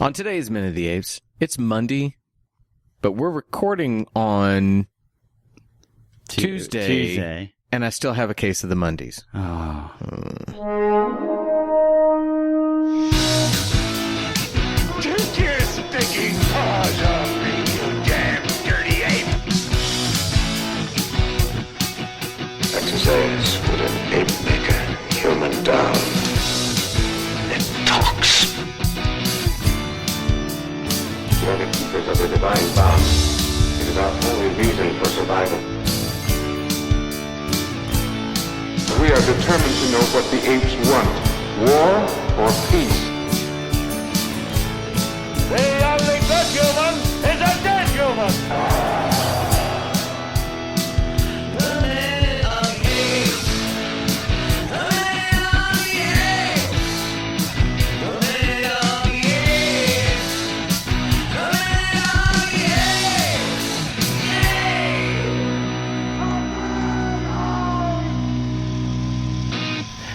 On today's Minute of the Apes, it's Monday, but we're recording on Tuesday, and I still have a case of the Mondays. Oh. Take your stinking paws off me, you damn dirty ape! Exercise with an ape maker, human down. It talks. We are the keepers of the divine bound. It is our only reason for survival. We are determined to know what the apes want, war or peace. The only good human is a dead human!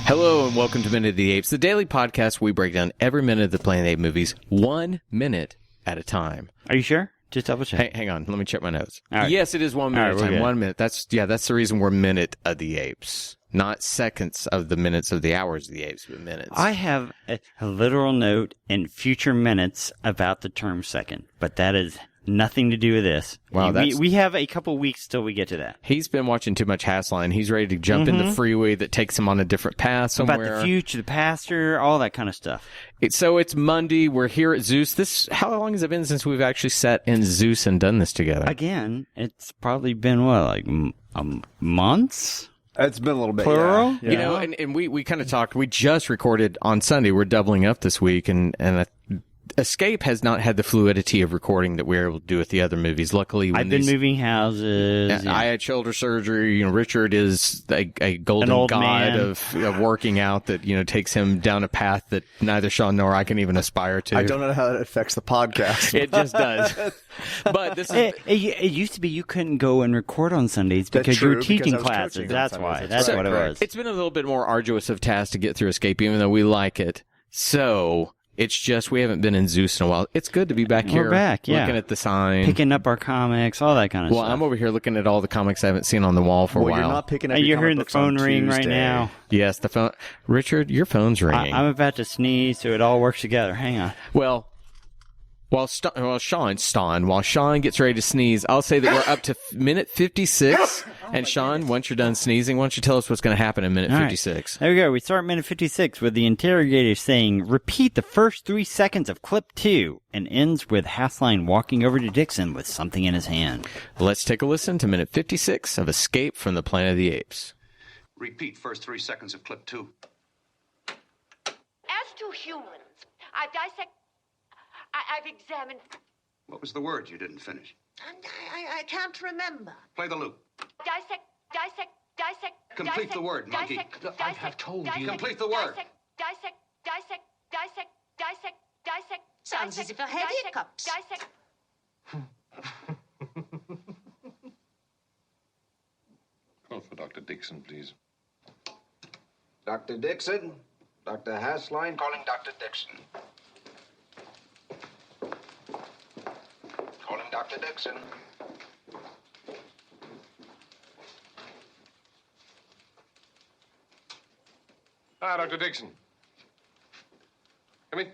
Hello and welcome to Minute of the Apes, the daily podcast where we break down every minute of the Planet of the Apes movies 1 minute at a time. Are you sure? Just double check. Hang on, let me check my notes. Right. Yes, it is 1 minute at a time. Good. 1 minute. That's the reason we're Minute of the Apes. Not seconds of the minutes of the hours of the apes, but minutes. I have a literal note in future minutes about the term second, but that is nothing to do with this. Wow, we have a couple weeks till we get to that. He's been watching too much Hassline. He's ready to jump in the freeway that takes him on a different path somewhere. About the future, the pastor, all that kind of stuff. So it's Monday. We're here at Zeus. How long has it been since we've actually sat in Zeus and done this together? Again, it's probably been, what, like months? It's been a little bit, plural. Yeah. You know, and we kind of talked. We just recorded on Sunday. We're doubling up this week, and Escape has not had the fluidity of recording that we were able to do with the other movies. Luckily, I've been moving houses. I had shoulder surgery. You know, Richard is a golden old god man. of working out that takes him down a path that neither Sean nor I can even aspire to. I don't know how that affects the podcast. It just does. But this is. It used to be you couldn't go and record on Sundays because you were teaching classes. That's why. That's what it was. It's been a little bit more arduous of task to get through Escape, even though we like it. So it's just we haven't been in Zeus in a while. It's good to be back here. We're back, yeah. Looking at the sign. Picking up our comics, all that kind of stuff. Well, I'm over here looking at all the comics I haven't seen on the wall for a while. You're not picking up You're your comic hearing the books on phone ring right Tuesday. now. Yes, the phone. Richard, your phone's ringing. I'm about to sneeze, so it all works together. Hang on. Well, while Sean gets ready to sneeze, I'll say that we're up to minute 56. And Sean, once you're done sneezing, why don't you tell us what's going to happen in minute 56? There we go. We start minute 56 with the interrogator saying, repeat the first 3 seconds of clip 2, and ends with Hassline walking over to Dixon with something in his hand. Let's take a listen to minute 56 of Escape from the Planet of the Apes. Repeat first 3 seconds of clip 2. As to humans, I've examined. What was the word you didn't finish? And I can't remember. Play the loop. Dissect. Complete the word, monkey. I have told you. Complete the word. Dissect. Sounds as if I had hiccups. Call for Dr. Dixon, please. Dr. Dixon? Dr. Hassline? Calling Dr. Dixon. Calling Dr. Dixon. Ah, Dr. Dixon. Come in.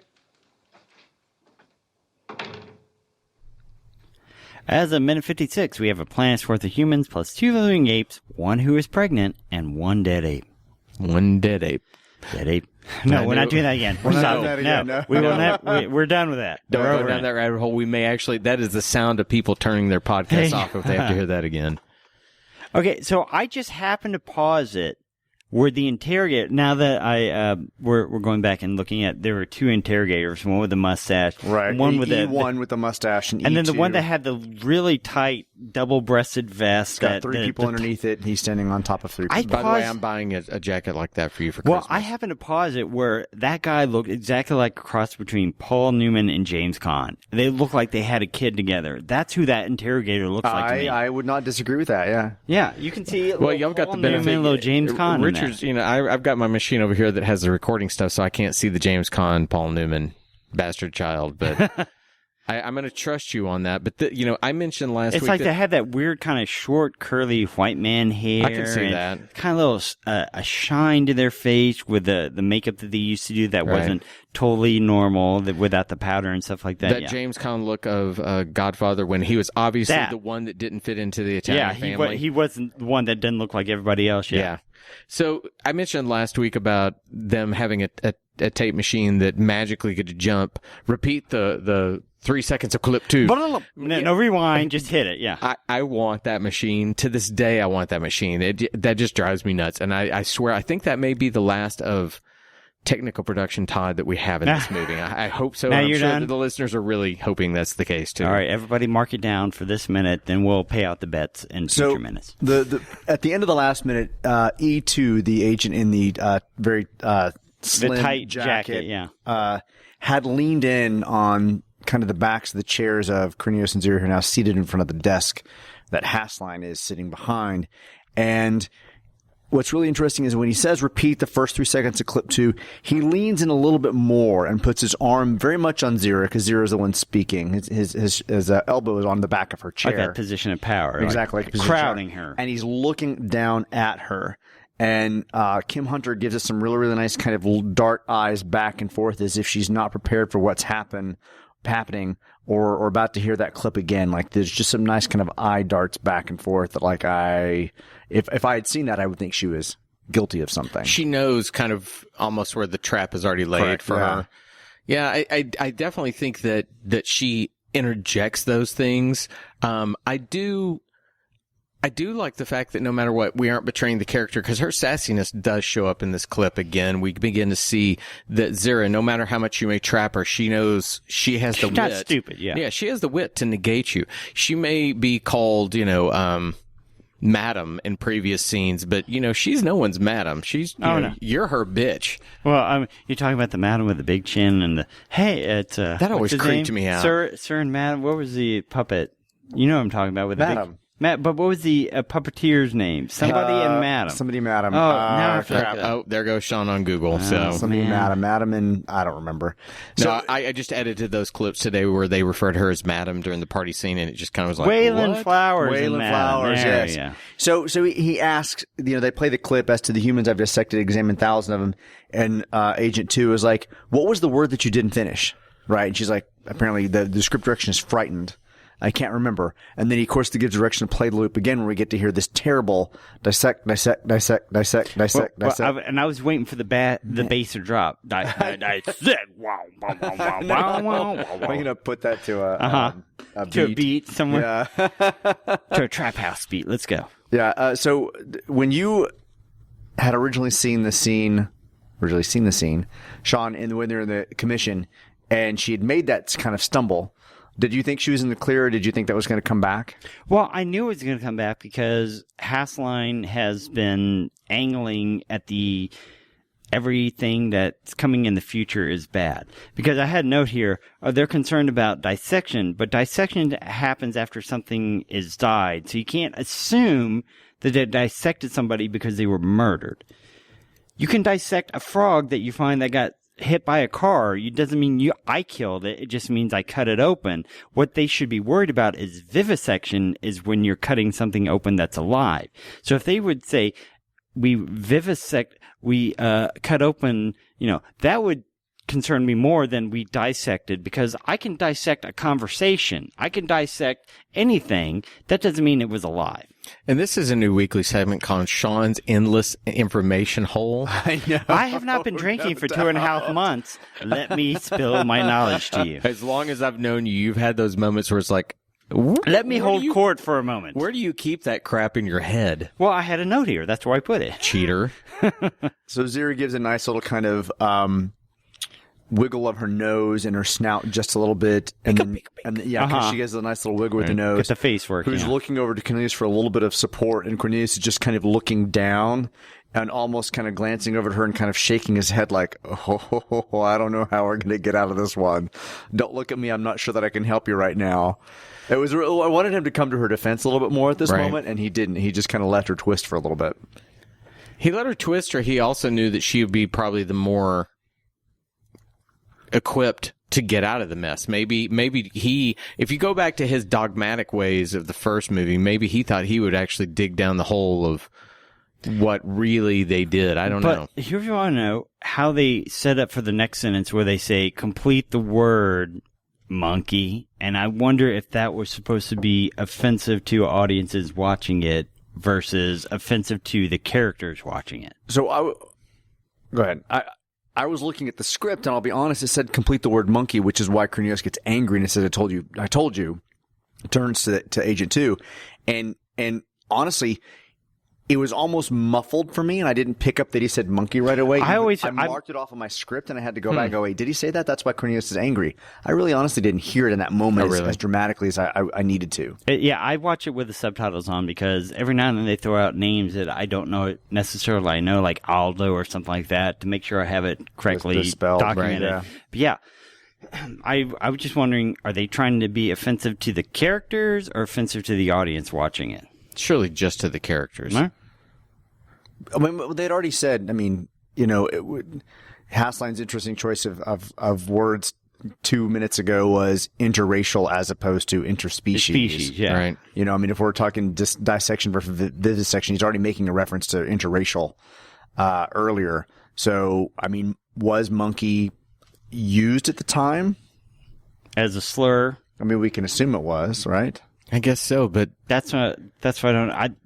As of minute 56, we have a planet's worth of humans plus 2 living apes, 1 who is pregnant, and 1 dead ape. One dead ape. Dead ape. No, we're not doing that again. We're not doing that again, no. We will not. We're done with that. Don't We're go over down it. that rabbit hole. We may actually, that is the sound of people turning their podcasts off if they have to hear that again. Okay, so I just happened to pause it where the interrogator, now that we're going back and looking at, there were 2 interrogators, one with a mustache, Right. one with E1 with the mustache, and then the E2. one that had the really tight double-breasted vest. It's got 3 people underneath it, and he's standing on top of 3 people. By the way, I'm buying a jacket like that for you for Christmas. Well, I happen to pause it where that guy looked exactly like a cross between Paul Newman and James Caan. They look like they had a kid together. That's who that interrogator looks like to me. I would not disagree with that, yeah. Yeah, you can see Well, y'all got the benefit. Newman, little James Caan in Richard's, that. I've got my machine over here that has the recording stuff, so I can't see the James Caan, Paul Newman bastard child, but I'm going to trust you on that. But I mentioned last week. It's like they had that weird kind of short, curly white man hair. I can see that. Kind of little a shine to their face with the makeup that they used to do that wasn't totally normal without the powder and stuff like that. That James Caan look of Godfather when he was obviously the one that didn't fit into the Italian family. He wasn't the one that didn't look like everybody else. Yeah. So I mentioned last week about them having a tape machine that magically could jump, repeat the 3 seconds of clip 2. No rewind, just hit it. Yeah. I want that machine. To this day, I want that machine. That just drives me nuts. And I swear, I think that may be the last of technical production, Todd, that we have in this movie. I hope so. Now I'm you're sure done? that the listeners are really hoping that's the case, too. All right, everybody mark it down for this minute, then we'll pay out the bets in future minutes. At the end of the last minute, E2, the agent in the very slim the tight jacket had leaned in on kind of the backs of the chairs of Cornelius and Zero, who are now seated in front of the desk that Hassline is sitting behind. And what's really interesting is when he says repeat the first 3 seconds of clip 2, he leans in a little bit more and puts his arm very much on Zero, because Zero is the one speaking. His elbow is on the back of her chair. Like that position of power. Exactly. Like crowding her. And he's looking down at her. And Kim Hunter gives us some really, really nice kind of dart eyes back and forth as if she's not prepared for what's happening or about to hear that clip again. Like there's just some nice kind of eye darts back and forth that like if I had seen that, I would think she was guilty of something. She knows kind of almost where the trap is already laid for her. Yeah, I definitely think that she interjects those things. I do like the fact that no matter what, we aren't betraying the character, because her sassiness does show up in this clip again. We begin to see that Zira, no matter how much you may trap her, she knows she has the wit. She's not stupid, Yeah, she has the wit to negate you. She may be called, madam in previous scenes, but, she's no one's madam. She's, you're her bitch. Well, you're talking about the madam with the big chin and it's, that always creeped me out. Sir and madam, what was the puppet? You know what I'm talking about with Madam. the big... but what was the puppeteer's name? Somebody and Madam. Somebody Madam. Oh, now I forgot. Oh, there goes Sean on Google. Somebody Madam. Madam and I don't remember. So I just edited those clips today where they referred to her as Madam during the party scene, and it just kind of was like, Wayland Flowers. Wayland Flowers, yes. Yeah. So he asks, they play the clip as to the humans I've dissected, examined thousands of them, and Agent 2 is like, what was the word that you didn't finish? Right? And she's like, apparently the script direction is frightened. I can't remember. And then he, of course, gives direction to play the loop again, where we get to hear this terrible dissect. And I was waiting for the bass to drop. Dissect. Wow, wow, wow, wow, wow, wow. I'm going to put that to a beat. To a beat somewhere. Yeah. To a trap house beat. Let's go. Yeah. So when you had originally seen the scene, Sean, when they're in the commission, and she had made that kind of stumble, did you think she was in the clear, or did you think that was going to come back? Well, I knew it was going to come back because Hassline has been angling at everything that's coming in the future is bad. Because I had a note here, they're concerned about dissection, but dissection happens after something is died. So you can't assume that they dissected somebody because they were murdered. You can dissect a frog that you find that got hit by a car. It doesn't mean I killed it. It just means I cut it open. What they should be worried about is vivisection, is when you're cutting something open that's alive. So if they would say, we vivisect, we cut open, that would concern me more than we dissected, because I can dissect a conversation. I can dissect anything. That doesn't mean it was alive. And this is a new weekly segment called Sean's Endless Information Hole. I know. I have not been drinking for 2.5 months. Let me spill my knowledge to you. As long as I've known you, you've had those moments where it's like, let me hold court for a moment. Where do you keep that crap in your head? Well, I had a note here. That's where I put it. Cheater. So Zira gives a nice little kind of wiggle of her nose and her snout just a little bit, and because she gives a nice little wiggle with her nose. Get the face work. Who's looking over to Cornelius for a little bit of support, and Cornelius is just kind of looking down and almost kind of glancing over to her and kind of shaking his head like, oh, I don't know how we're going to get out of this one. Don't look at me. I'm not sure that I can help you right now. I wanted him to come to her defense a little bit more at this moment, and he didn't. He just kind of let her twist for a little bit. He let her twist, or he also knew that she would be probably the more equipped to get out of the mess. Maybe he, if you go back to his dogmatic ways of the first movie, maybe he thought he would actually dig down the hole of what really they did. I don't know. But here, if you want to know how they set up for the next sentence where they say, complete the word monkey. And I wonder if that was supposed to be offensive to audiences watching it versus offensive to the characters watching it. So go ahead. I was looking at the script, and I'll be honest, it said complete the word monkey, which is why Cornelius gets angry and it says, I told you. It turns to Agent 2. And honestly, it was almost muffled for me, and I didn't pick up that he said monkey right away. I marked it off on my script, and I had to go back and go, wait, did he say that? That's why Cornelius is angry. I really honestly didn't hear it in that moment as dramatically as I needed to. Yeah, I watch it with the subtitles on because every now and then they throw out names that I don't know necessarily. I know, like Aldo or something like that, to make sure I have it correctly documented. Right, yeah. But yeah, I was just wondering, are they trying to be offensive to the characters or offensive to the audience watching it? Surely just to the characters. Huh? I mean, they'd already said, Hasline's interesting choice of words 2 minutes ago was interracial as opposed to interspecies. Species, yeah. Right. If we're talking dissection versus vivisection, he's already making a reference to interracial earlier. So, was monkey used at the time? As a slur? We can assume it was, right? I guess so, but that's what I don't.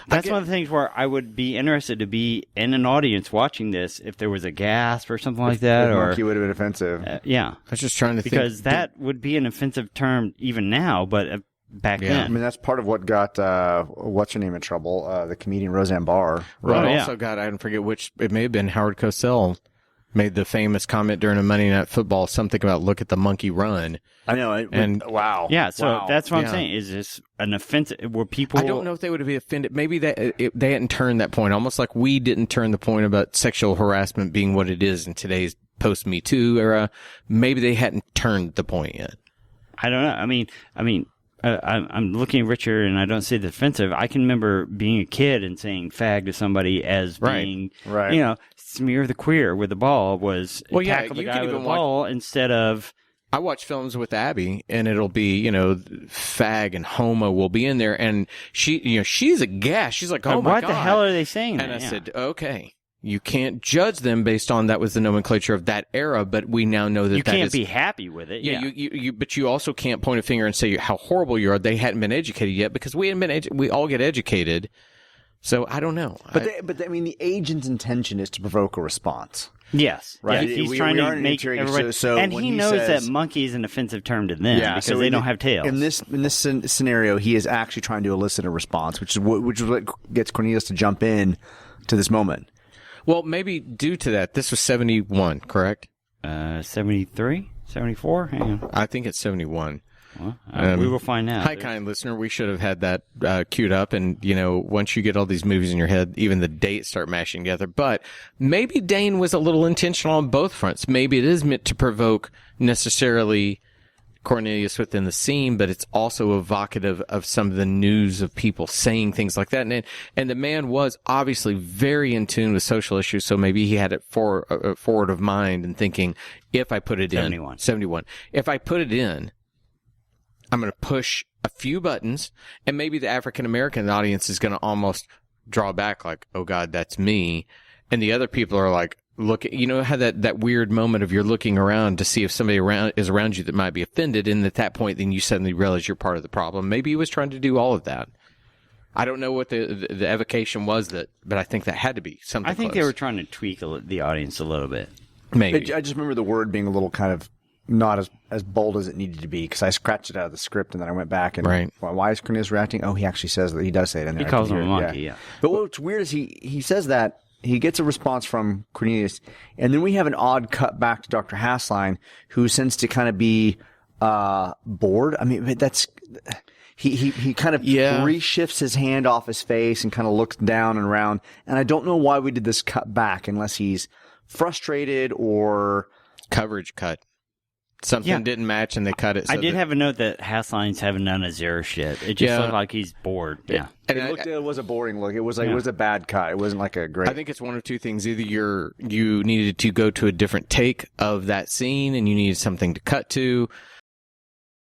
That's one of the things where I would be interested to be in an audience watching this if there was a gasp or something like that. Or monkey would have been offensive. Yeah, I was just trying to think because that would be an offensive term even now, but back then. That's part of what got what's her name in trouble, the comedian Roseanne Barr. Right. Also got, I don't forget which, it may have been Howard Cosell made the famous comment during a Monday Night Football, something about look at the monkey run. I know. Wow. Yeah, so that's what I'm saying. Is this an offensive where people... I don't know if they would have been offended. Maybe they hadn't turned that point, almost like we didn't turn the point about sexual harassment being what it is in today's post-Me Too era. Maybe they hadn't turned the point yet. I don't know. I'm looking at Richard, and I don't say the offensive. I can remember being a kid and saying "fag" to somebody as being, smear the queer with the ball was tackle the guy with the ball instead of. I watch films with Abby, and it'll be, fag and homo will be in there, and she's aghast. She's like, oh my God. What the hell are they saying? And I said, okay. You can't judge them based on that was the nomenclature of that era, but we now know that you can't be happy with it. Yeah, but you also can't point a finger and say how horrible you are. They hadn't been educated yet because we hadn't been. We all get educated, so I don't know. But the agent's intention is to provoke a response. Yes, right. Yeah, he's trying to make everybody, and he knows that monkey is an offensive term to them because they don't have tails. In this scenario, he is actually trying to elicit a response, which is what gets Cornelius to jump in to this moment. Well, maybe due to that, this was 71, correct? 73? 74? Hang on. I think it's 71. Well, we will find out. Hi, kind listener. We should have had that queued up. And, once you get all these movies in your head, even the dates start mashing together. But maybe Dane was a little intentional on both fronts. Maybe it is meant to provoke necessarily Cornelius within the scene, but it's also evocative of some of the news of people saying things like that. And the man was obviously very in tune with social issues, so maybe he had it forward of mind and thinking, if I put it 71. If I put it in, I'm going to push a few buttons, and maybe the African-American audience is going to almost draw back like, oh God, that's me. And the other people are like, look, how that weird moment of you're looking around to see if somebody is around you that might be offended, and at that point, then you suddenly realize you're part of the problem. Maybe he was trying to do all of that. I don't know what the evocation was but I think that had to be something. I think close. They were trying to tweak the audience a little bit. Maybe. I just remember the word being a little kind of not as bold as it needed to be because I scratched it out of the script and then I went back and why is Cornelius reacting? Oh, he actually says that. He does say it in there. He calls him a monkey. Yeah. But what's weird is he says that. He gets a response from Cornelius, and then we have an odd cut back to Dr. Hasline, who seems to kind of be bored. He kind of reshifts his hand off his face and kind of looks down and around. And I don't know why we did this cut back unless he's frustrated or coverage cut. something didn't match and they cut it. So I did have a note that Hassline's having none of zero shit. It just looked like he's bored. Yeah. And It was a boring look. It was like it was a bad cut. It wasn't like a great. I think it's one of two things. Either you needed to go to a different take of that scene and you needed something to cut to,